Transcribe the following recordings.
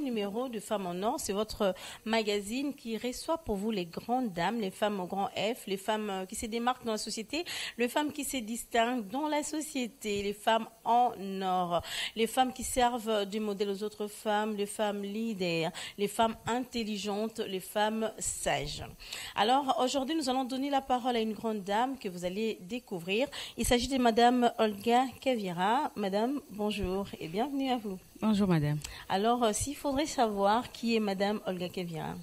Numéro de Femmes en Or, c'est votre magazine qui reçoit pour vous les grandes dames, les femmes au grand F, les femmes qui se démarquent dans la société, les femmes qui se distinguent dans la société, les femmes en or, les femmes qui servent du modèle aux autres femmes, les femmes leaders, les femmes intelligentes, les femmes sages. Alors aujourd'hui, nous allons donner la parole à une grande dame que vous allez découvrir. Il s'agit de Madame Olga Kavira. Madame, bonjour et bienvenue à vous. Bonjour madame. Alors, s'il faudrait savoir qui est Madame Olga Kavira.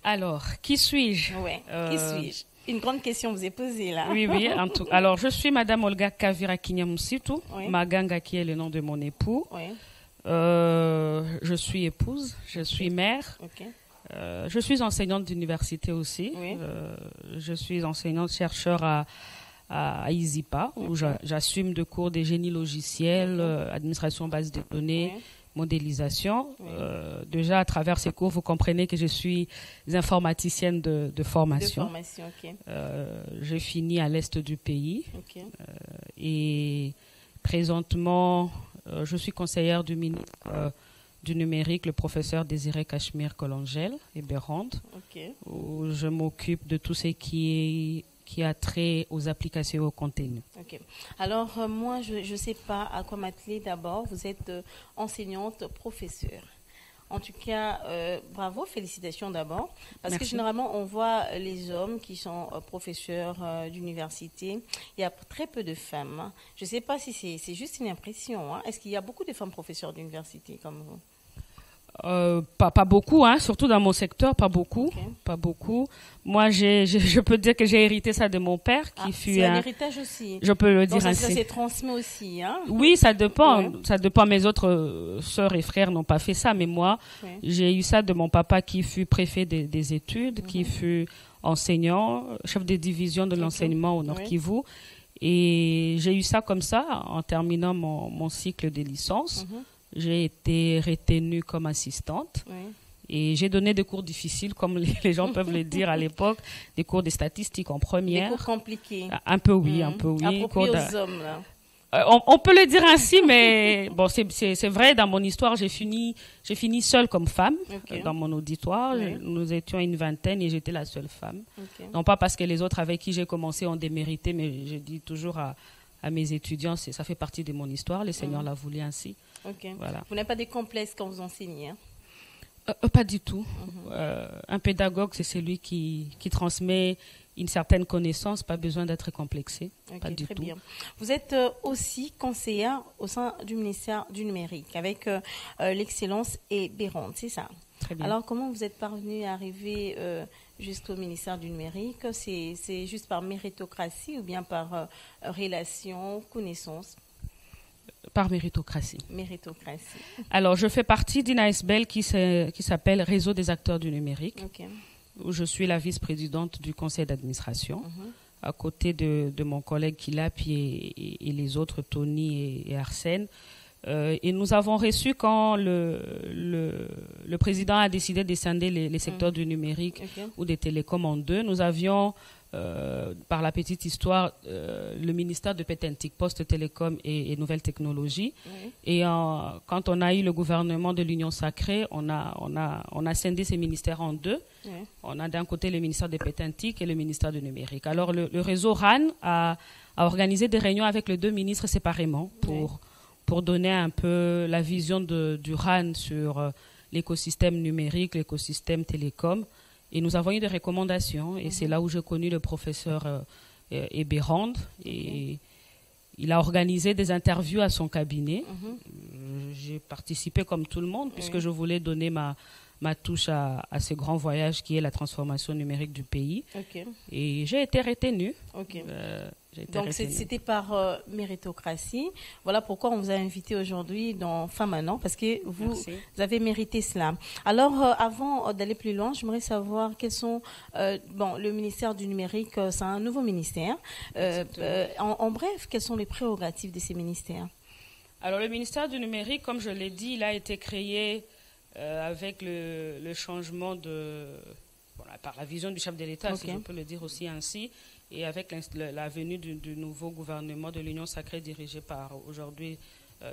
Alors, qui suis-je? Oui, qui suis-je? Une grande question vous est posée là. Oui, oui. Alors, je suis Madame Olga Kavira Kinyamusitu, Oui. Maganga qui est le nom de mon époux. Oui, Je suis épouse, je suis mère. ok. Je suis enseignante d'université aussi. Oui. Je suis enseignante-chercheur à ISIPA, où j'assume de cours des génies logiciels, administration base de données, Oui. modélisation. Oui. Déjà, à travers ces cours, vous comprenez que je suis informaticienne de De formation. formation, ok. J'ai fini à l'est du pays Ok. et présentement, je suis conseillère du ministre du numérique, le professeur Désiré Cachemire Colangel et Bérande, Ok. où je m'occupe de tout ce qui a trait aux applications et au contenu. Ok. Alors, moi, je ne sais pas à quoi m'atteler d'abord. Vous êtes enseignante, professeure. En tout cas, bravo, félicitations d'abord. Parce que Merci. généralement, on voit les hommes qui sont professeurs d'université. Il y a très peu de femmes, hein. Je ne sais pas si c'est juste une impression, hein. Est-ce qu'il y a beaucoup de femmes professeurs d'université comme vous? Pas beaucoup, hein, surtout dans mon secteur, pas beaucoup. Ok. Pas beaucoup. Moi, je peux dire que j'ai hérité ça de mon père, qui fut c'est un héritage aussi. je peux le Donc dire ça ainsi. s'est transmis aussi, hein. Oui, ça dépend. Ouais. Ça dépend. Mes autres sœurs et frères n'ont pas fait ça, mais moi, Ouais. j'ai eu ça de mon papa qui fut préfet des études, qui fut enseignant, chef de division de l'enseignement au Nord Ouais. Kivu. Et j'ai eu ça comme ça en terminant mon cycle de licence. Mhm. J'ai été retenue comme assistante. Ouais. Et j'ai donné des cours difficiles, comme les gens peuvent le dire à l'époque, des cours de statistiques en Des première. cours compliqués. Un peu oui, un Mhm. peu oui. Appropriés Cours aux hommes, là. on peut le dire ainsi, mais bon, c'est vrai, dans mon histoire, j'ai fini seule comme femme Ok. dans mon auditoire. Oui. Nous étions une vingtaine et j'étais la seule femme. Ok. Non pas parce que les autres avec qui j'ai commencé ont démérité, mais je dis toujours à mes étudiants, ça fait partie de mon histoire, le Seigneur l'a voulu ainsi. Ok. Voilà. Vous n'avez pas des complexes quand vous enseignez, hein? Pas du tout. Un pédagogue, c'est celui qui transmet une certaine connaissance, pas besoin d'être complexé. Ok, Pas du très tout. bien. Vous êtes aussi conseillère au sein du ministère du numérique avec l'excellence et Bérande, c'est ça? Très bien. Alors, comment vous êtes parvenu à arriver jusqu'au ministère du numérique? C'est juste par méritocratie ou bien par relation, connaissance? Par méritocratie. Méritocratie. Alors, je fais partie d'une ASBL qui s'appelle Réseau des acteurs du numérique, Ok. où je suis la vice-présidente du conseil d'administration, à côté de mon collègue Kilapi et les autres, Tony et Arsène. Et nous avons reçu quand le président a décidé de scinder les secteurs du numérique Ok. ou des télécoms en deux. Nous avions, par la petite histoire, le ministère de Pétentique, Poste Télécom et Nouvelles Technologies. Oui. Et quand on a eu le gouvernement de l'Union Sacrée, on a scindé ces ministères en deux. Oui. On a d'un côté le ministère de Pétentique et le ministère du numérique. Alors le réseau RAN a organisé des réunions avec les deux ministres séparément pour donner un peu la vision du RAN sur l'écosystème numérique, l'écosystème télécom. Et nous avons eu des recommandations. Et c'est là où j'ai connu le professeur Bérande. Et il a organisé des interviews à son cabinet. J'ai participé comme tout le monde, puisque je voulais donner ma touche à ce grand voyage qui est la transformation numérique du pays. Ok. Et j'ai été retenue. Ok. J'ai été Donc retenue. c'était par méritocratie. Voilà pourquoi on vous a invité aujourd'hui dans Femmes à Nord, parce que vous avez mérité cela. Alors avant d'aller plus loin, j'aimerais savoir quels sont le ministère du numérique, c'est un nouveau ministère. En bref, quelles sont les prérogatives de ces ministères? Alors le ministère du numérique, comme je l'ai dit, il a été créé avec le changement par la vision du chef de l'État, si je peux le dire aussi ainsi, et avec la venue du nouveau gouvernement de l'Union Sacrée dirigé par aujourd'hui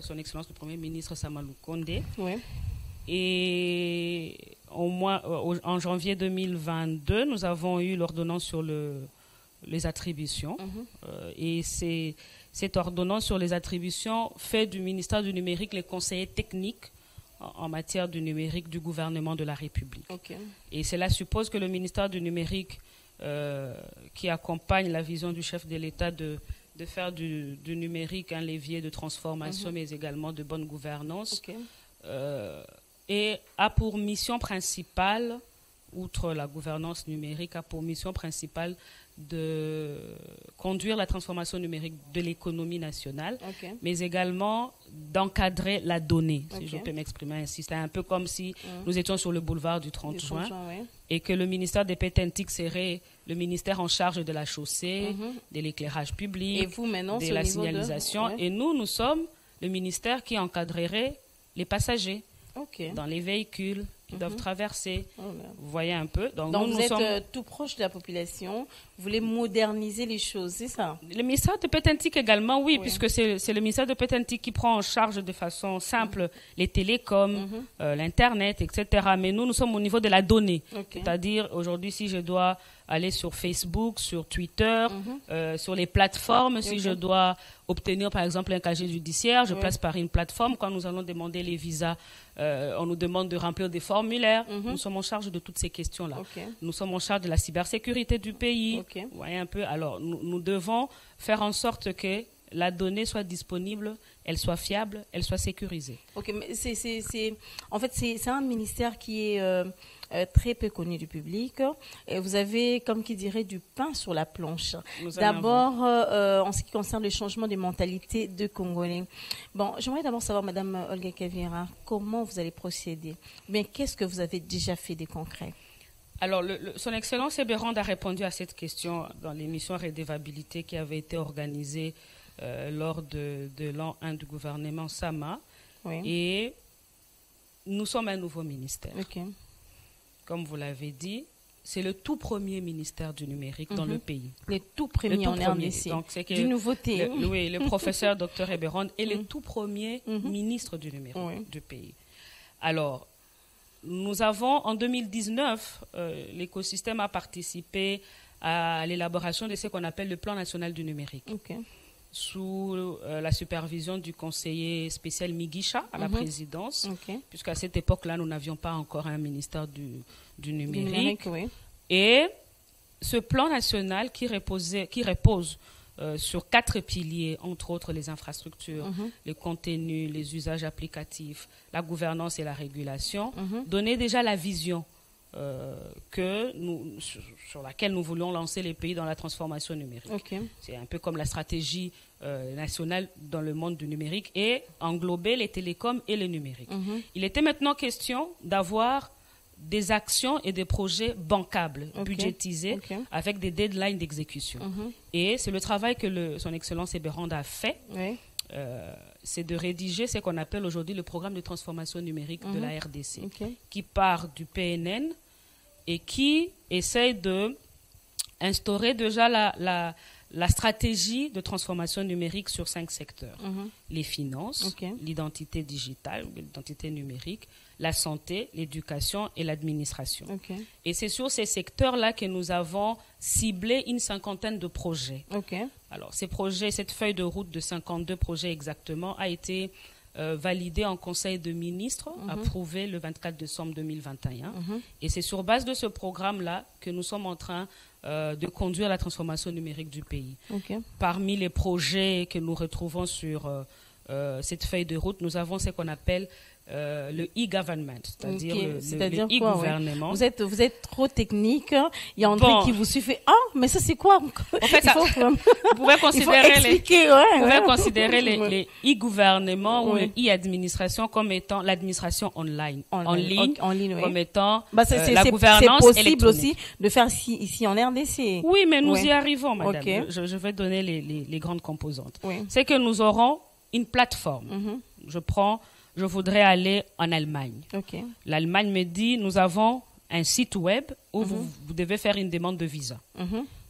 son Excellence le Premier ministre Samalou Condé. Oui. Et en janvier 2022, nous avons eu l'ordonnance sur les attributions. Et cette ordonnance sur les attributions fait du ministère du numérique les conseillers techniques en matière du numérique du gouvernement de la République. Okay. Et cela suppose que le ministère du numérique, qui accompagne la vision du chef de l'État de faire du numérique un levier de transformation, mais également de bonne gouvernance, et a pour mission principale, outre la gouvernance numérique, a pour mission principale de conduire la transformation numérique de l'économie nationale, mais également d'encadrer la donnée, si je peux m'exprimer ainsi. C'est un peu comme si nous étions sur le boulevard du 30 juin et que le ministère des Pétentique serait le ministère en charge de la chaussée, de l'éclairage public, et vous, maintenant, de la signalisation. Et nous sommes le ministère qui encadrerait les passagers dans les véhicules qui doivent traverser. Vous voyez un peu. Donc vous êtes tout proche de la population. Vous voulez moderniser les choses, c'est ça? Le ministère de Pétentique également, oui, puisque c'est le ministère de Pétentique qui prend en charge de façon simple les télécoms, l'Internet, etc. Mais nous sommes au niveau de la donnée. C'est-à-dire, aujourd'hui, si je dois aller sur Facebook, sur Twitter, sur les plateformes, si je dois obtenir, par exemple, un casier judiciaire, je passe par une plateforme. Quand nous allons demander les visas, on nous demande de remplir des formulaires. Nous sommes en charge de toutes ces questions-là. Nous sommes en charge de la cybersécurité du pays. Vous voyez un peu. Alors, nous devons faire en sorte que la donnée soit disponible, elle soit fiable, elle soit sécurisée. Mais en fait, c'est un ministère qui est très peu connu du public. Et vous avez, comme qui dirait, du pain sur la planche. D'abord, en ce qui concerne le changement des mentalités de Congolais. Bon, j'aimerais d'abord savoir, Madame Olga Kavira, comment vous allez procéder? Bien, qu'est-ce que vous avez déjà fait de concret? Alors, Son Excellence Ebérande a répondu à cette question dans l'émission Redevabilité qui avait été organisée lors de l'an 1 du gouvernement Sama. Et nous sommes un nouveau ministère. Comme vous l'avez dit, c'est le tout premier ministère du numérique dans le pays. Le tout premier en RDC. Donc, c'est que du nouveauté. Le professeur Dr Ebérande est le tout premier ministre du numérique du pays. Alors, nous avons, en 2019, l'écosystème a participé à l'élaboration de ce qu'on appelle le plan national du numérique. Sous la supervision du conseiller spécial Migisha à la présidence, puisqu'à cette époque-là, nous n'avions pas encore un ministère du numérique. Et ce plan national qui repose sur 4 piliers, entre autres les infrastructures, les contenus, les usages applicatifs, la gouvernance et la régulation, donnait déjà la vision sur laquelle nous voulons lancer les pays dans la transformation numérique. C'est un peu comme la stratégie nationale dans le monde du numérique et englober les télécoms et le numérique. Il était maintenant question d'avoir des actions et des projets bancables, budgétisés, avec des deadlines d'exécution. Et c'est le travail que Son Excellence Ebérande a fait. C'est de rédiger ce qu'on appelle aujourd'hui le programme de transformation numérique de la RDC, qui part du PNN et qui essaye d'instaurer déjà la stratégie de transformation numérique sur 5 secteurs. Les finances, l'identité digitale, l'identité numérique, la santé, l'éducation et l'administration. Et c'est sur ces secteurs-là que nous avons ciblé une 50aine de projets. Alors, ces projets, cette feuille de route de 52 projets exactement a été validée en Conseil de ministres, approuvée le 24 décembre 2021. Et c'est sur base de ce programme-là que nous sommes en train de conduire la transformation numérique du pays. Parmi les projets que nous retrouvons sur cette feuille de route, nous avons ce qu'on appelle le e-government, c'est-à-dire le e-gouvernement. Vous êtes trop technique. Il y a André qui vous suffit. Ah, mais ça c'est quoi? En fait, vous pouvez considérer les e-gouvernements ou les e-administrations comme étant l'administration en ligne, comme étant la gouvernance électronique. C'est possible aussi de faire ici en RDC. Oui, mais nous y arrivons, madame. Je vais donner les grandes composantes. C'est que nous aurons une plateforme. Je voudrais aller en Allemagne. L'Allemagne me dit, nous avons un site web où vous devez faire une demande de visa.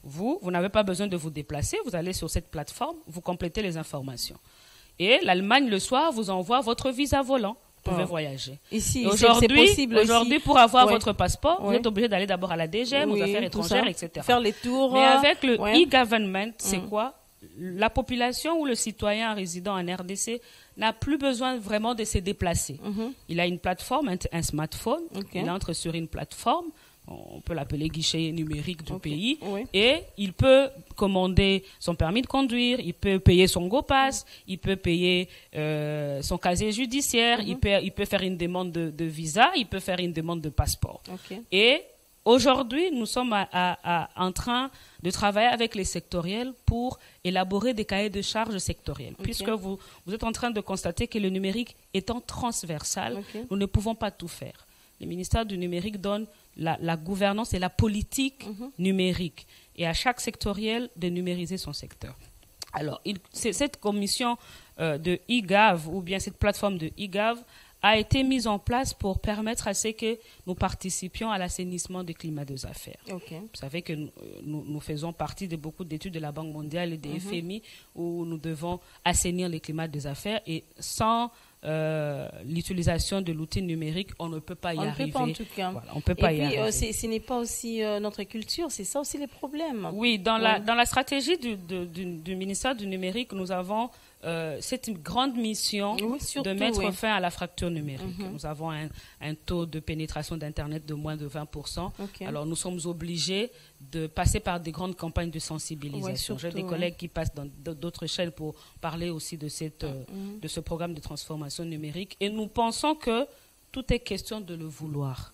Vous n'avez pas besoin de vous déplacer, vous allez sur cette plateforme, vous complétez les informations. Et l'Allemagne, le soir, vous envoie votre visa volant. Vous pouvez voyager. Ici, c'est possible. Aujourd'hui, pour avoir votre passeport, vous êtes obligé d'aller d'abord à la DGM, aux affaires étrangères, etc. Faire les tours. Mais avec le e-government, c'est quoi? La population ou le citoyen résident en RDC n'a plus besoin vraiment de se déplacer. Il a une plateforme, un smartphone. Il entre sur une plateforme. On peut l'appeler guichet numérique du pays, et il peut commander son permis de conduire, il peut payer son GoPass, il peut payer son casier judiciaire, il peut faire une demande de visa, il peut faire une demande de passeport. Et aujourd'hui, nous sommes en train de travailler avec les sectoriels pour élaborer des cahiers de charges sectoriels, puisque vous êtes en train de constater que le numérique étant transversal, nous ne pouvons pas tout faire. Le ministère du numérique donne la gouvernance et la politique numérique, et à chaque sectoriel de numériser son secteur. Alors, cette commission de e-Gov, ou bien cette plateforme de e-Gov, a été mise en place pour permettre à ce que nous participions à l'assainissement du climat des affaires. Vous savez que nous faisons partie de beaucoup d'études de la Banque mondiale et des FMI, où nous devons assainir le climat des affaires, et sans l'utilisation de l'outil numérique, on ne peut pas y arriver. On ne peut pas, en tout cas. Voilà, on peut pas y arriver. Ce n'est pas aussi notre culture, c'est ça aussi les problèmes. Oui, dans la stratégie du ministère du numérique, nous avons cette grande mission de mettre fin à la fracture numérique. Nous avons un taux de pénétration d'Internet de moins de 20%. Alors, nous sommes obligés de passer par des grandes campagnes de sensibilisation. J'ai des collègues qui passent dans d'autres chaînes pour parler aussi de ce programme de transformation numérique. Et nous pensons que tout est question de le vouloir.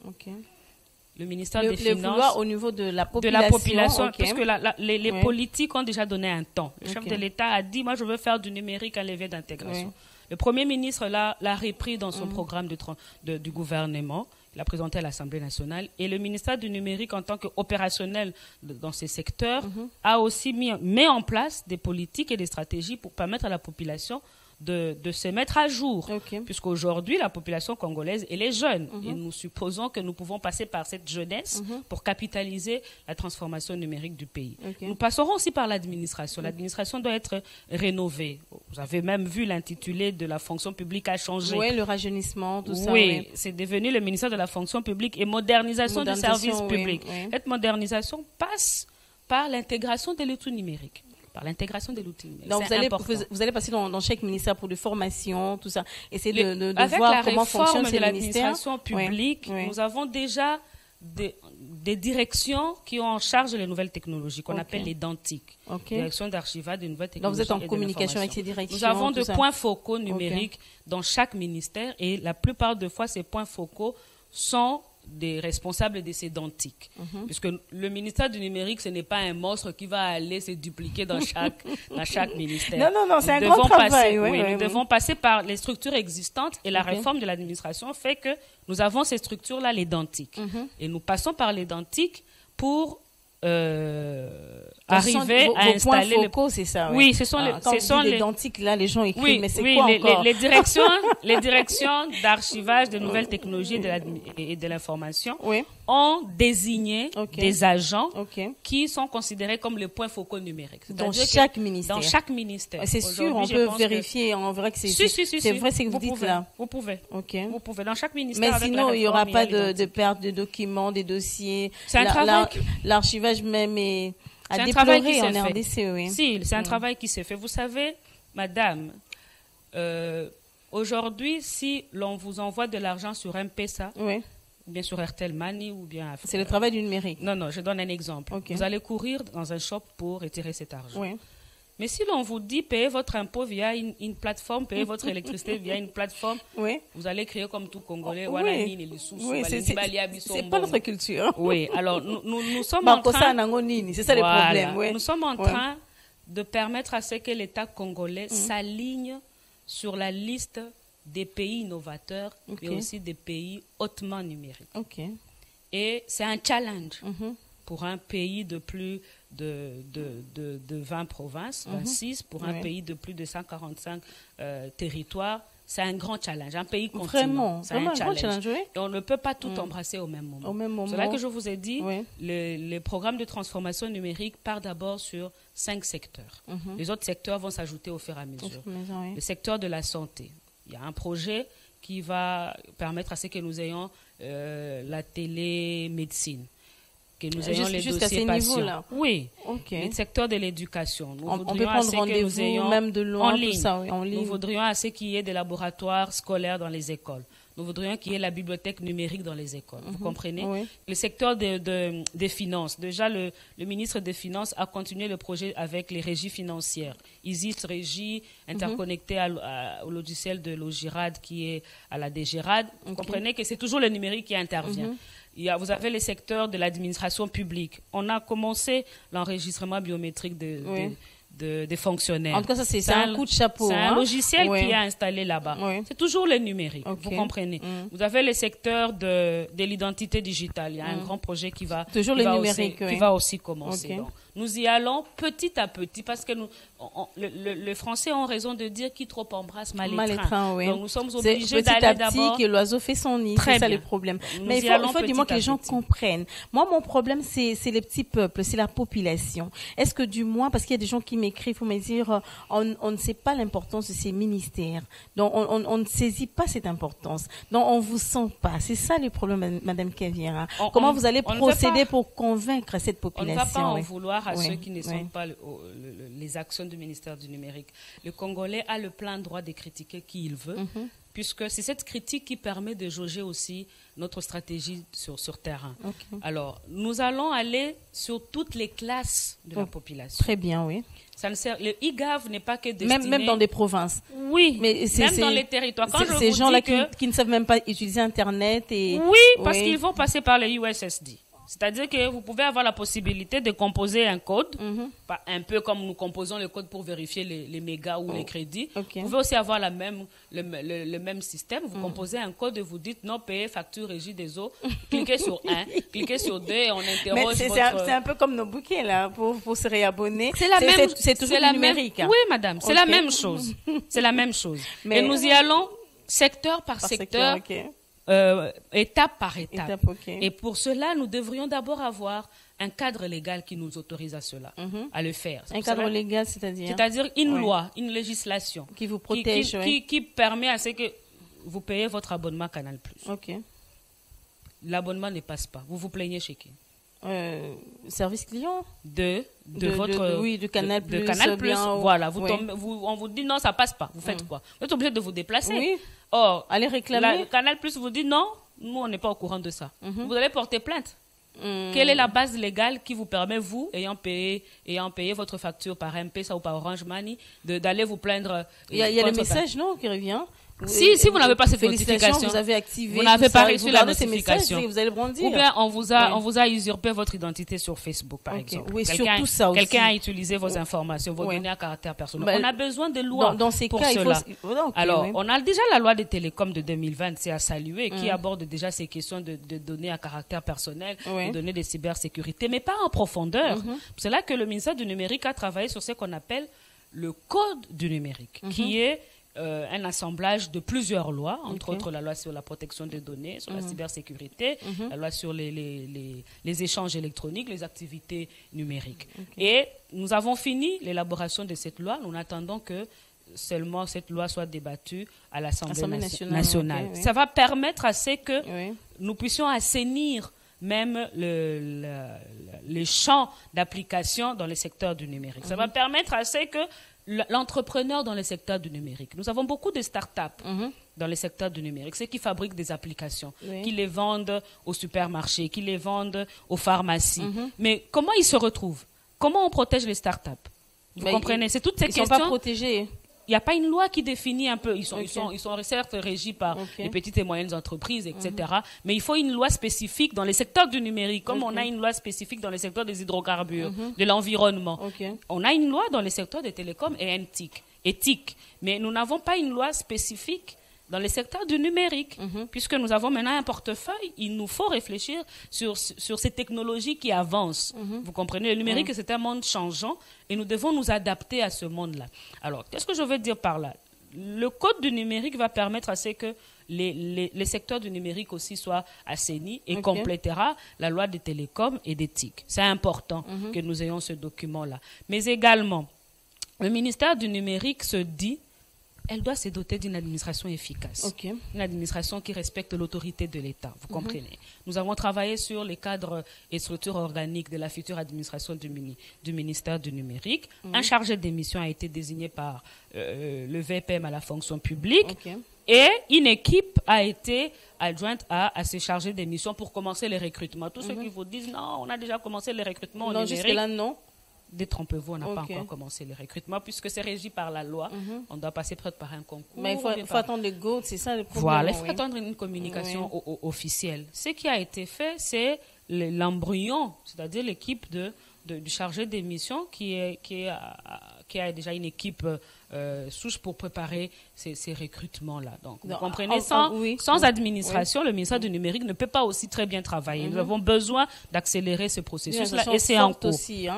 Le ministère des Finances... Le vouloir au niveau de la population. Parce que les politiques ont déjà donné un temps. Le chef de l'État a dit, moi je veux faire du numérique un levier d'intégration. Le Premier ministre l'a repris dans son programme du gouvernement. Il l'a présenté à l'Assemblée nationale. Et le ministère du numérique, en tant qu'opérationnel dans ces secteurs, a aussi mis en place des politiques et des stratégies pour permettre à la population de se mettre à jour. Puisqu'aujourd'hui, la population congolaise, elle est jeune. Et nous supposons que nous pouvons passer par cette jeunesse pour capitaliser la transformation numérique du pays. Nous passerons aussi par l'administration. L'administration doit être rénovée. Vous avez même vu l'intitulé de la fonction publique a changé. Oui, le rajeunissement, tout ça. Oui, c'est devenu le ministère de la fonction publique et modernisation du service public. Cette modernisation passe par l'intégration de l'outil numérique. Par l'intégration de l'outil. Donc vous allez passer dans chaque ministère pour des formations, tout ça. Essayer de voir comment fonctionne ces ministères. Avec la réforme de l'administration publique, nous avons déjà des directions qui ont en charge les nouvelles technologies, qu'on appelle les DANTIC. Direction d'archivage des nouvelles technologies. Donc vous êtes en communication avec ces directions. Nous avons des points focaux numériques dans chaque ministère, et la plupart des fois, ces points focaux sont des responsables de ces DANTIC. Puisque le ministère du numérique, ce n'est pas un monstre qui va aller se dupliquer dans chaque ministère. Non, c'est un grand travail. Nous devons passer par les structures existantes, et la réforme de l'administration fait que nous avons ces structures-là, les DANTIC. Et nous passons par les DANTIC pour arriver à installer points focaux, c'est ça. Oui, ce sont les DANTIC, là, les gens écrivent, mais c'est quoi encore les directions d'archivage de nouvelles technologies et de l'information ont désigné des agents qui sont considérés comme les points focaux numériques. Dans chaque ministère. Dans chaque ministère. C'est sûr, on peut vérifier, on verra que c'est vrai ce que vous dites là. Vous pouvez. Vous pouvez. Dans chaque ministère. Mais sinon, il n'y aura pas de perte de documents, des dossiers. C'est un travail. L'archivage même est à déplorer en RDC. Si, c'est un travail qui s'est fait. Vous savez, madame, aujourd'hui, si l'on vous envoie de l'argent sur M-Pesa, bien sur Airtel Money ou bien... C'est le travail du numérique. Non, je donne un exemple. Vous allez courir dans un shop pour retirer cet argent. Mais si l'on vous dit payez votre impôt via une plateforme, payez votre électricité via une plateforme, vous allez créer comme tout Congolais. C'est pas notre culture. Oui, alors nous sommes en train... C'est ça le problème. Nous sommes en train de permettre à ce que l'État congolais s'aligne sur la liste des pays innovateurs, mais aussi des pays hautement numériques. Et c'est un challenge pour un pays de plus de 20 provinces, 26, pour un pays de plus de 145 territoires. C'est un grand challenge, un pays continent. C'est un grand challenge. Oui. Et on ne peut pas tout embrasser au même moment. C'est là que je vous ai dit, les programmes de transformation numérique partent d'abord sur 5 secteurs. Les autres secteurs vont s'ajouter au fur et à mesure. Le secteur de la santé. Il y a un projet qui va permettre à ce que nous ayons la télémédecine, que nous ayons les dossiers patients. Oui. Okay. Le secteur de l'éducation. On peut prendre rendez-vous même de loin, en ligne. Tout ça, oui, en ligne. Nous voudrions à ce qu'il y ait des laboratoires scolaires dans les écoles. Nous voudrions qu'il y ait la bibliothèque numérique dans les écoles. Vous comprenez? Oui. Le secteur des finances. Déjà, le ministre des Finances a continué le projet avec les régies financières. Isis Régie, interconnectée au logiciel de Logirad qui est à la DGRAD. Vous comprenez que c'est toujours le numérique qui intervient. Vous avez les secteurs de l'administration publique. On a commencé l'enregistrement biométrique des fonctionnaires. En tout cas, ça, c'est un coup de chapeau. C'est un logiciel qui est installé là-bas. C'est toujours le numérique, vous comprenez. Vous avez les secteurs de l'identité digitale. Il y a un grand projet qui va aussi commencer. Donc, nous y allons petit à petit parce que les Français ont raison de dire qui trop embrasse mal étreint. Donc nous sommes obligés d'aller d'abord. Petit à petit que l'oiseau fait son nid, c'est ça le problème. Mais il faut du moins que les gens comprennent. Moi, mon problème, c'est les petits peuples, c'est la population. Est-ce que du moins, parce qu'il y a des gens qui m'écrivent pour me dire, on ne sait pas l'importance de ces ministères, donc on ne saisit pas cette importance, donc on vous sent pas. C'est ça le problème, Madame Kaviera. Comment vous allez procéder pour convaincre cette population? On ne va pas en vouloir à ceux qui ne sont pas les actions du ministère du numérique. Le Congolais a le plein droit de critiquer qui il veut, puisque c'est cette critique qui permet de jauger aussi notre stratégie sur terrain. Alors, nous allons aller sur toutes les classes de la population. Très bien, oui. Ça ne sert, le IGAV n'est pas que destiné... Même dans des provinces. Oui, même dans les territoires. Quand ces gens-là qui ne savent même pas utiliser Internet. Oui, parce qu'ils vont passer par le USSD. C'est-à-dire que vous pouvez avoir la possibilité de composer un code, un peu comme nous composons le code pour vérifier les mégas ou les crédits. Vous pouvez aussi avoir le même système. Vous composez un code et vous dites non, payer facture régie des eaux. Cliquez sur 1, cliquez sur 2 et on interroge c'est un peu comme nos bouquets là, pour se réabonner. C'est toujours la numérique. Oui, madame, c'est la même chose. C'est la même chose. Et nous y allons secteur par secteur. Étape par étape. Et pour cela, nous devrions d'abord avoir un cadre légal qui nous autorise à cela, à le faire. Un cadre légal, c'est-à-dire? C'est-à-dire une loi, une législation qui vous protège, qui permet à ce que vous payez votre abonnement Canal+. L'abonnement ne passe pas. Vous vous plaignez chez qui? Service client de Canal+. De Canal+. Voilà, on vous dit non, ça passe pas. Vous faites quoi? Vous êtes obligé de vous déplacer. Oui. Or, allez réclamer. Canal+ vous dit non, nous on n'est pas au courant de ça. Vous allez porter plainte. Quelle est la base légale qui vous permet, vous, ayant payé votre facture par M-Pesa ou par Orange Money, d'aller vous plaindre? Il y a le message, non, qui revient. Si vous n'avez pas cette notification, vous avez activé, vous n'avez pas reçu la notification. Vous allez bondir. Ou bien on vous a usurpé votre identité sur Facebook, par exemple. Oui, surtout ça aussi. Quelqu'un a utilisé vos informations, vos données à caractère personnel. On a besoin de lois pour cela. Alors, on a déjà la loi des télécoms de 2020, c'est à saluer, qui aborde déjà ces questions de données à caractère personnel, de données de cybersécurité, mais pas en profondeur. C'est là que le ministère du numérique a travaillé sur ce qu'on appelle le code du numérique, qui est un assemblage de plusieurs lois, entre autres la loi sur la protection des données, sur la cybersécurité, la loi sur les échanges électroniques, les activités numériques. Et nous avons fini l'élaboration de cette loi. Nous attendons que seulement cette loi soit débattue à l'Assemblée nationale. Ça va permettre à ce que nous puissions assainir même les champs d'application dans le secteur du numérique. Ça va permettre à ce que l'entrepreneur dans le secteur du numérique. Nous avons beaucoup de start-up dans le secteur du numérique, ceux qui fabriquent des applications, qui les vendent aux supermarchés, qui les vendent aux pharmacies. Mais comment ils se retrouvent? Comment on protège les start-up? Vous comprenez? C'est toutes ces questions. Ils ne sont pas protégés. Il n'y a pas une loi qui définit un peu. Ils sont certes régis par les petites et moyennes entreprises, etc. Mais il faut une loi spécifique dans les secteurs du numérique, comme on a une loi spécifique dans les secteurs des hydrocarbures, de l'environnement. On a une loi dans les secteurs des télécoms et éthique. Mais nous n'avons pas une loi spécifique dans les secteurs du numérique. Puisque nous avons maintenant un portefeuille, il nous faut réfléchir sur ces technologies qui avancent. Vous comprenez, le numérique, c'est un monde changeant et nous devons nous adapter à ce monde-là. Alors, qu'est-ce que je veux dire par là? Le code du numérique va permettre à ce que les secteurs du numérique aussi soient assainis et complétera la loi des télécoms et des TIC. C'est important que nous ayons ce document-là. Mais également, le ministère du numérique se dit elle doit se doter d'une administration efficace, une administration qui respecte l'autorité de l'État, vous comprenez. Nous avons travaillé sur les cadres et structures organiques de la future administration du ministère du numérique. Un chargé de mission a été désigné par le VPM à la fonction publique et une équipe a été adjointe à ces chargés de mission pour commencer les recrutements. Tous ceux qui vous disent non, on a déjà commencé les recrutements au numérique. Jusque-là, non. Détrompez-vous, on n'a pas encore commencé les recrutements puisque c'est régi par la loi. On doit passer peut-être par un concours. Mais il faut attendre le go, c'est ça le problème. Voilà, il faut attendre une communication officielle. Ce qui a été fait, c'est l'embryon, c'est-à-dire l'équipe du chargé des missions qui a déjà une équipe souche pour préparer ces recrutements-là. Donc, vous comprenez, sans administration, le ministère du numérique ne peut pas aussi très bien travailler. Nous avons besoin d'accélérer ce processus-là et c'est en cours. Aussi,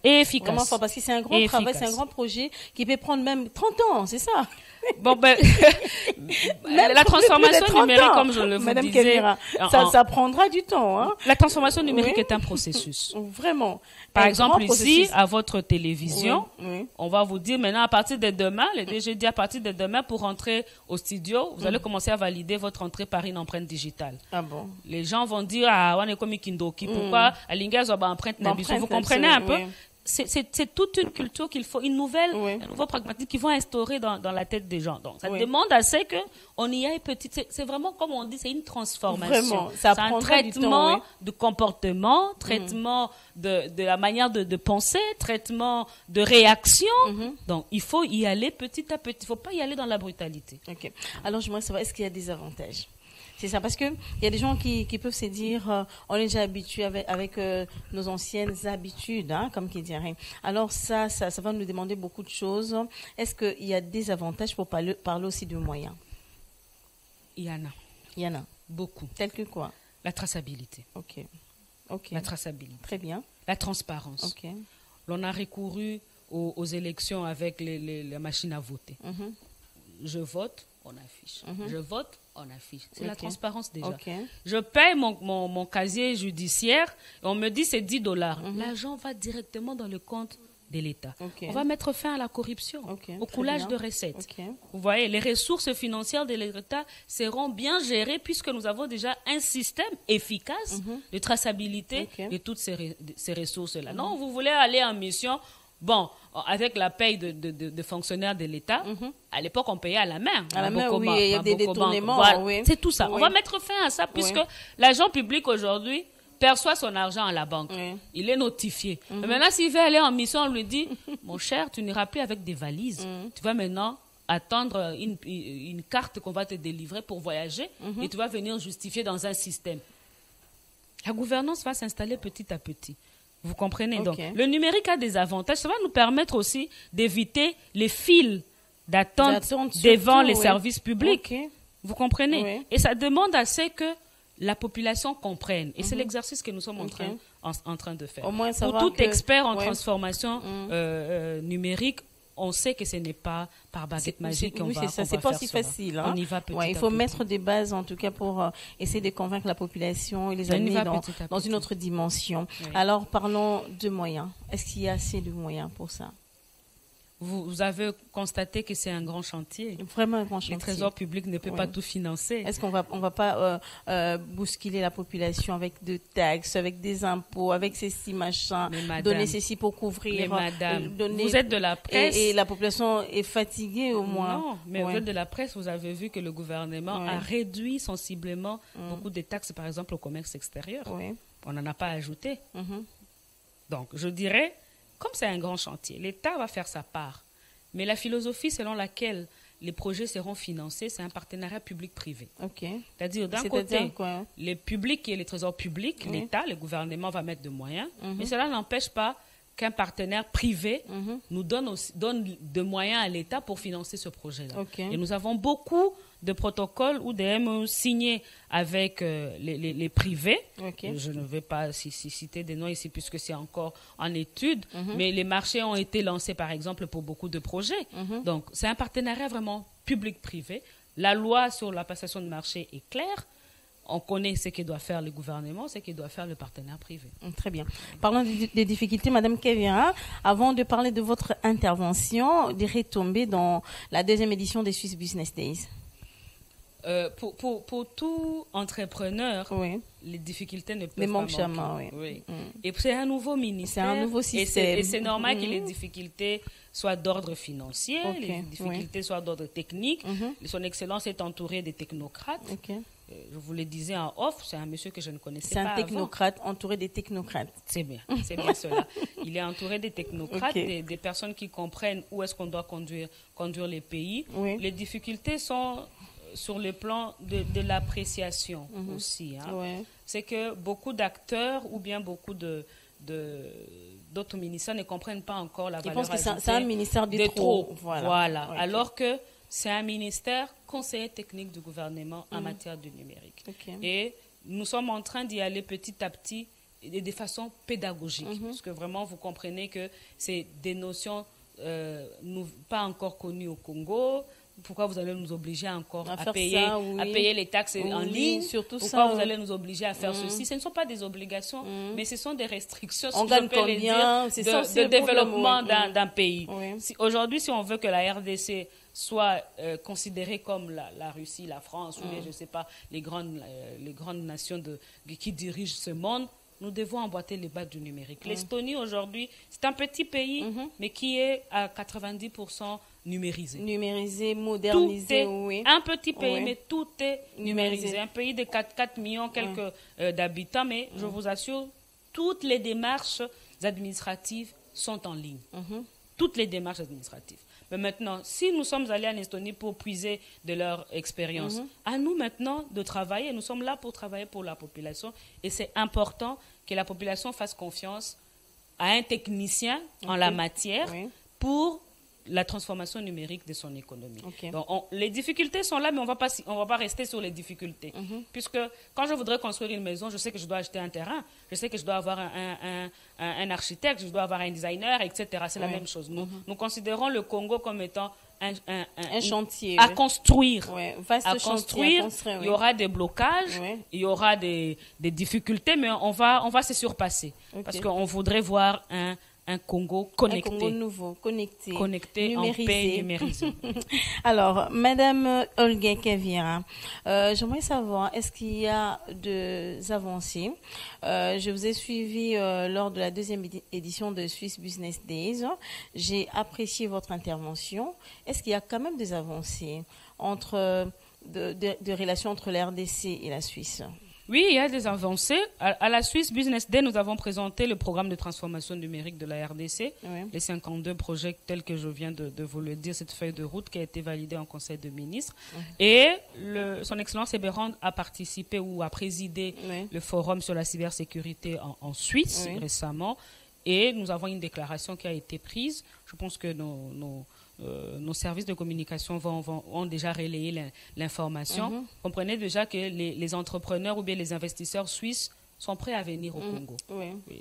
et efficace. Vraiment fort, parce que c'est un grand travail, c'est un grand projet qui peut prendre même 30 ans, c'est ça? Bon, la transformation numérique, comme je le vous disais, ça prendra du temps. La transformation numérique est un processus. Vraiment. Par exemple, ici, à votre télévision, on va vous dire maintenant, à partir de demain, le DG dit à partir de demain, pour rentrer au studio, vous allez commencer à valider votre entrée par une empreinte digitale. Ah bon? Les gens vont dire, on est comme Kindoki, pourquoi Alinga Zoba empreinte Nabiso? Vous comprenez un peu? C'est toute une culture qu'il faut, un nouveau pragmatique qu'ils vont instaurer dans la tête des gens. Donc, ça demande assez qu'on y aille petit. C'est vraiment, comme on dit, c'est une transformation. Vraiment, c'est un traitement de comportement, traitement de la manière de penser, traitement de réaction. Donc, il faut y aller petit à petit. Il ne faut pas y aller dans la brutalité. Ok. Alors, j'aimerais savoir, est-ce qu'il y a des avantages? C'est ça, parce qu'il y a des gens qui peuvent se dire on est déjà habitué avec nos anciennes habitudes, comme qui dirait. Alors ça va nous demander beaucoup de choses. Est-ce qu'il y a des avantages pour parler aussi de moyens? Il y en a. Beaucoup. Tel que quoi? La traçabilité. Ok. La traçabilité. Très bien. La transparence. Ok. L'on a recouru aux élections avec les machines à voter. Je vote, on affiche. Je vote, on affiche. C'est la transparence déjà. Je paye mon casier judiciaire et on me dit c'est $10. L'argent va directement dans le compte de l'État. On va mettre fin à la corruption, au coulage de recettes. Vous voyez, les ressources financières de l'État seront bien gérées puisque nous avons déjà un système efficace de traçabilité de toutes ces ressources-là. Non, vous voulez aller en mission... Bon, avec la paye de fonctionnaires de l'État, à l'époque, on payait à la main. À la main, oui, il y a des détournements. Voilà, c'est tout ça. On va mettre fin à ça puisque l'agent public aujourd'hui perçoit son argent à la banque. Il est notifié. Mais maintenant, s'il veut aller en mission, on lui dit, mon cher, tu n'iras plus avec des valises. Tu vas maintenant attendre une carte qu'on va te délivrer pour voyager et tu vas venir justifier dans un système. La gouvernance va s'installer petit à petit. Vous comprenez? Donc, le numérique a des avantages. Ça va nous permettre aussi d'éviter les files d'attente devant les services publics. Vous comprenez? Et ça demande à ce que la population comprenne. Et c'est l'exercice que nous sommes en train de faire. Au moins, pour tout expert en transformation numérique, on sait que ce n'est pas par baguette magique qu'on va faire ça. C'est pas si facile. On y va petit à petit. Il faut mettre des bases, en tout cas, pour essayer de convaincre la population et les amener dans une autre dimension. Alors, parlons de moyens. Est-ce qu'il y a assez de moyens pour ça? Vous avez constaté que c'est un grand chantier. Vraiment un grand chantier. Le Trésor public ne peut pas tout financer. Est-ce qu'on va pas bousculer la population avec des taxes, avec des impôts, avec ceci, machin, donner ceci pour couvrir. Mais madame, vous êtes de la presse. Et la population est fatiguée au moins. Non, mais vous êtes de la presse, vous avez vu que le gouvernement a réduit sensiblement beaucoup de taxes, par exemple au commerce extérieur. On n'en a pas ajouté. Donc, je dirais... Comme c'est un grand chantier, l'État va faire sa part. Mais la philosophie selon laquelle les projets seront financés, c'est un partenariat public-privé. C'est-à-dire, d'un côté, les publics et les trésors publics, l'État, le gouvernement va mettre de moyens, mais cela n'empêche pas qu'un partenaire privé nous donne de moyens à l'État pour financer ce projet-là. Et nous avons beaucoup de protocoles ou des MOU signés avec les privés. Je ne vais pas citer des noms ici puisque c'est encore en étude, mais les marchés ont été lancés, par exemple, pour beaucoup de projets. Donc, c'est un partenariat vraiment public-privé. La loi sur la passation de marché est claire. On connaît ce que doit faire le gouvernement, ce que doit faire le partenaire privé. Très bien. Parlons des difficultés, Madame Kevira. Avant de parler de votre intervention, de retomber dans la deuxième édition des Swiss Business Days. Pour tout entrepreneur, les difficultés ne peuvent pas manquer. Et c'est un nouveau ministère. C'est un nouveau système. Et c'est normal que les difficultés soient d'ordre financier, les difficultés soient d'ordre technique. Son Excellence est entourée de technocrates. Je vous le disais en off, c'est un monsieur que je ne connaissais pas avant. C'est un technocrate entouré des technocrates. C'est bien cela. Il est entouré des technocrates, des personnes qui comprennent où est-ce qu'on doit conduire les pays. Les difficultés sont sur le plan de l'appréciation aussi. C'est que beaucoup d'acteurs ou bien beaucoup d'autres ministères ne comprennent pas encore la valeur ajoutée. Ils pensent que c'est un ministère de trop. Voilà. Alors que c'est un ministère conseiller technique du gouvernement en matière du numérique. Et nous sommes en train d'y aller petit à petit et de façon pédagogique. Parce que vraiment, vous comprenez que c'est des notions pas encore connues au Congo. Pourquoi vous allez nous obliger encore à payer les taxes en ligne? Pourquoi vous allez nous obliger à faire ceci? Ce ne sont pas des obligations, mais ce sont des restrictions, on gagne combien de développement d'un pays. Aujourd'hui, si on veut que la RDC soit considérée comme la Russie, la France, ou je ne sais pas, les grandes nations qui dirigent ce monde, nous devons emboîter les bas du numérique. L'Estonie, aujourd'hui, c'est un petit pays, mais qui est à 90% numérisé. Numérisé, modernisé, un petit pays, mais tout est numérisé. Un pays de 4 millions d'habitants, mais je vous assure, toutes les démarches administratives sont en ligne. Toutes les démarches administratives. Mais maintenant, si nous sommes allés en Estonie pour puiser de leur expérience, à nous maintenant de travailler. Nous sommes là pour travailler pour la population et c'est important que la population fasse confiance à un technicien en la matière pour la transformation numérique de son économie. Donc, les difficultés sont là, mais on va pas rester sur les difficultés. Puisque quand je voudrais construire une maison, je sais que je dois acheter un terrain, je sais que je dois avoir un architecte, je dois avoir un designer, etc. C'est la même chose. Nous considérons le Congo comme étant un chantier à construire. Vaste chantier à construire, il y aura des blocages, il y aura des difficultés, mais on va se surpasser. Parce qu'on voudrait voir un Congo connecté. Un Congo nouveau, connecté, numérisé. En paix, numérisé. Alors, Madame Olga Kevira, j'aimerais savoir, est-ce qu'il y a des avancées? Je vous ai suivi lors de la deuxième édition de Swiss Business Days. J'ai apprécié votre intervention. Est-ce qu'il y a quand même des avancées de relations entre la RDC et la Suisse? Oui, il y a des avancées. À la Swiss Business Day, nous avons présenté le programme de transformation numérique de la RDC, les 52 projets tels que je viens de vous le dire, cette feuille de route qui a été validée en Conseil de ministres. Et son Excellence Eberhard a participé ou a présidé le forum sur la cybersécurité en Suisse récemment. Et nous avons une déclaration qui a été prise. Je pense que nos services de communication ont déjà relayé l'information. Comprenez déjà que les entrepreneurs ou bien les investisseurs suisses sont prêts à venir au Congo.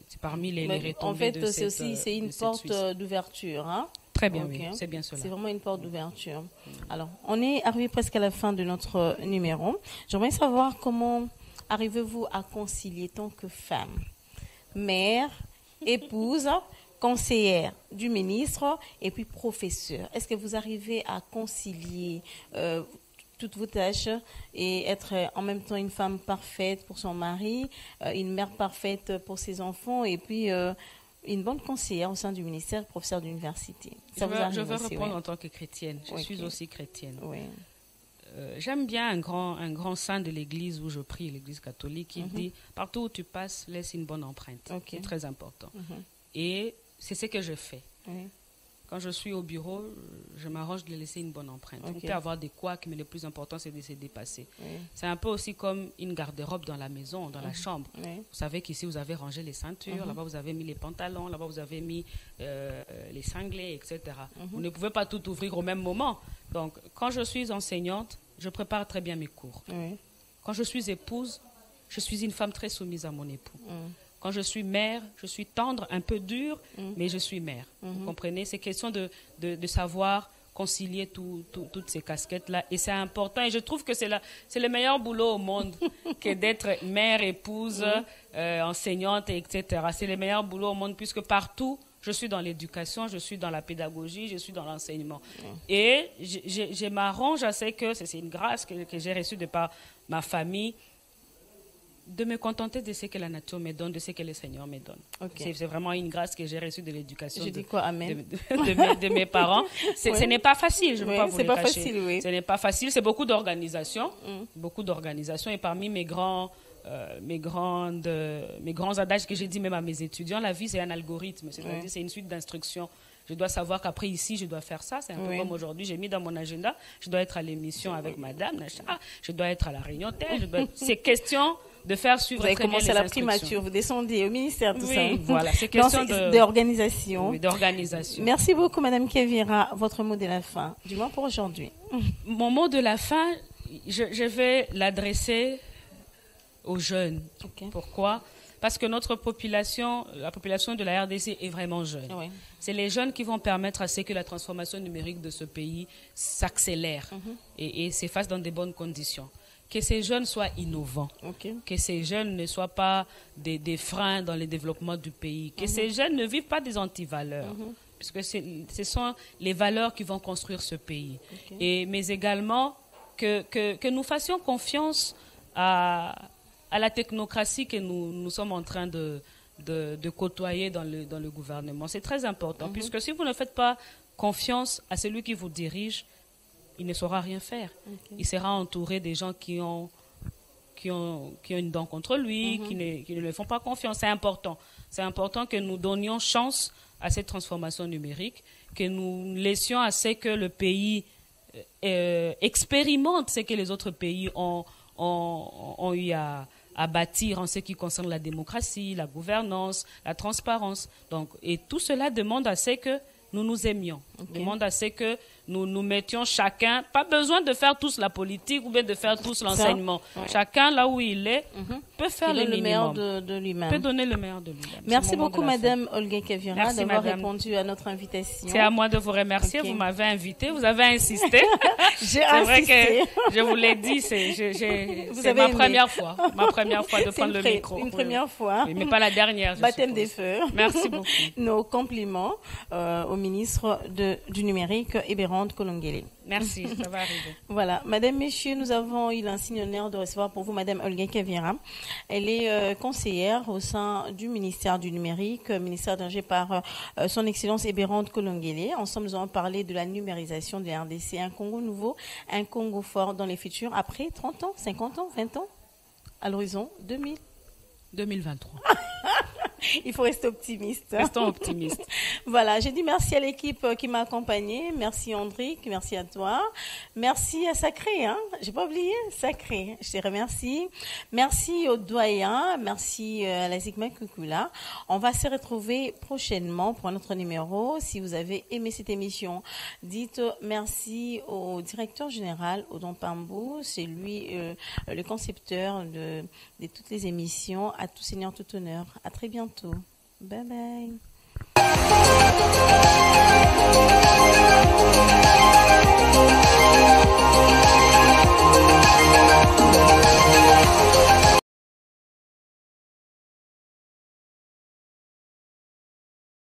C'est parmi les retombées en fait, de cette c'est une porte d'ouverture. Très bien, oui, c'est bien cela. C'est vraiment une porte d'ouverture. Alors, on est arrivé presque à la fin de notre numéro. J'aimerais savoir comment arrivez-vous à concilier tant que femme, mère, épouse, conseillère du ministre et puis professeur. Est-ce que vous arrivez à concilier toutes vos tâches et être en même temps une femme parfaite pour son mari, une mère parfaite pour ses enfants et puis une bonne conseillère au sein du ministère, professeur d'université? Je veux répondre en tant que chrétienne. Je suis aussi chrétienne. J'aime bien un grand saint de l'église où je prie, l'église catholique, qui dit « Partout où tu passes, laisse une bonne empreinte ». C'est très important. Et c'est ce que je fais. quand je suis au bureau, je m'arrange de laisser une bonne empreinte. On peut avoir des couacs, mais le plus important, c'est de se dépasser. C'est un peu aussi comme une garde-robe dans la maison, dans la chambre. Vous savez qu'ici, vous avez rangé les ceintures, là-bas, vous avez mis les pantalons, là-bas, vous avez mis les cinglés, etc. Vous ne pouvez pas tout ouvrir au même moment. Donc, quand je suis enseignante, je prépare très bien mes cours. Quand je suis épouse, je suis une femme très soumise à mon époux. Quand je suis mère, je suis tendre, un peu dure, mais je suis mère. Vous comprenez? C'est question de savoir concilier toutes ces casquettes-là. Et c'est important. Et je trouve que c'est le meilleur boulot au monde que d'être mère, épouse, enseignante, etc. C'est le meilleur boulot au monde puisque partout, je suis dans l'éducation, je suis dans la pédagogie, je suis dans l'enseignement. Et je m'arrange à ce que, c'est une grâce que j'ai reçue de par ma famille, de me contenter de ce que la nature me donne, de ce que le Seigneur me donne. C'est vraiment une grâce que j'ai reçue de l'éducation de mes parents. Ce n'est pas facile, je ne veux pas vous le cacher. Facile, ce n'est pas facile, c'est beaucoup d'organisation, et parmi mes grands adages que j'ai dit même à mes étudiants, la vie c'est un algorithme, c'est-à-dire c'est une suite d'instructions. Je dois savoir qu'après ici, je dois faire ça. C'est un peu comme aujourd'hui, j'ai mis dans mon agenda, je dois être à l'émission avec madame, je dois être à la réunion telle. C'est question de faire suivre très bien les instructions. Vous avez commencé à la primature, vous descendez au ministère, tout ça. Voilà, c'est question d'organisation. Oui, d'organisation. Merci beaucoup, Madame Kevira. Votre mot de la fin, du moins pour aujourd'hui. Mon mot de la fin, je vais l'adresser aux jeunes. Pourquoi ? Parce que notre population, la population de la RDC est vraiment jeune. C'est les jeunes qui vont permettre à ce que la transformation numérique de ce pays s'accélère et se fasse dans de bonnes conditions. Que ces jeunes soient innovants, que ces jeunes ne soient pas des freins dans le développement du pays, que ces jeunes ne vivent pas des antivaleurs, puisque ce sont les valeurs qui vont construire ce pays. Mais également que nous fassions confiance à la technocratie que nous sommes en train de côtoyer dans le gouvernement. C'est très important, puisque si vous ne faites pas confiance à celui qui vous dirige, il ne saura rien faire. Il sera entouré des gens qui ont une dent contre lui, qui ne lui font pas confiance. C'est important. C'est important que nous donnions chance à cette transformation numérique, que nous laissions à ce que le pays expérimente ce que les autres pays ont eu à bâtir en ce qui concerne la démocratie, la gouvernance, la transparence. Donc, et tout cela demande à ce que nous nous aimions, demande à ce que nous mettions chacun, pas besoin de faire tous la politique ou bien de faire tous l'enseignement. Chacun, là où il est, peut faire le meilleur de lui-même. Peut donner le meilleur de lui-même. Merci beaucoup, Madame Olga Kevira, d'avoir répondu à notre invitation. C'est à moi de vous remercier. Vous m'avez invité, vous avez insisté. C'est vrai que je vous l'ai dit, c'est ma première fois. Ma première fois de prendre le micro. Une première fois. Oui, mais pas la dernière. Baptême des feux. Merci beaucoup. Nos compliments au ministre du Numérique, Eberhard Kolongele. Merci, ça va arriver. Voilà, Madame, Messieurs, nous avons eu l'insigne honneur de recevoir pour vous Madame Olga Kevira. Elle est conseillère au sein du ministère du Numérique, ministère dirigé par son Excellence Eberhard Kolongele. Ensemble, nous allons parler de la numérisation de la RDC, un Congo nouveau, un Congo fort dans les futurs, après 30 ans, 50 ans, 20 ans, à l'horizon 2023. Il faut rester optimiste. Restons optimistes. Voilà, j'ai dit merci à l'équipe qui m'a accompagnée. Merci Andrick, merci à toi. Merci à Sacré, hein. J'ai pas oublié, Sacré. Je te remercie. Merci aux doyens, merci à la Zigma Kukula. On va se retrouver prochainement pour un autre numéro. Si vous avez aimé cette émission, dites merci au directeur général, Odon Pambou. C'est lui le concepteur de toutes les émissions. À tout seigneur, tout honneur. À très bientôt. Bye bye.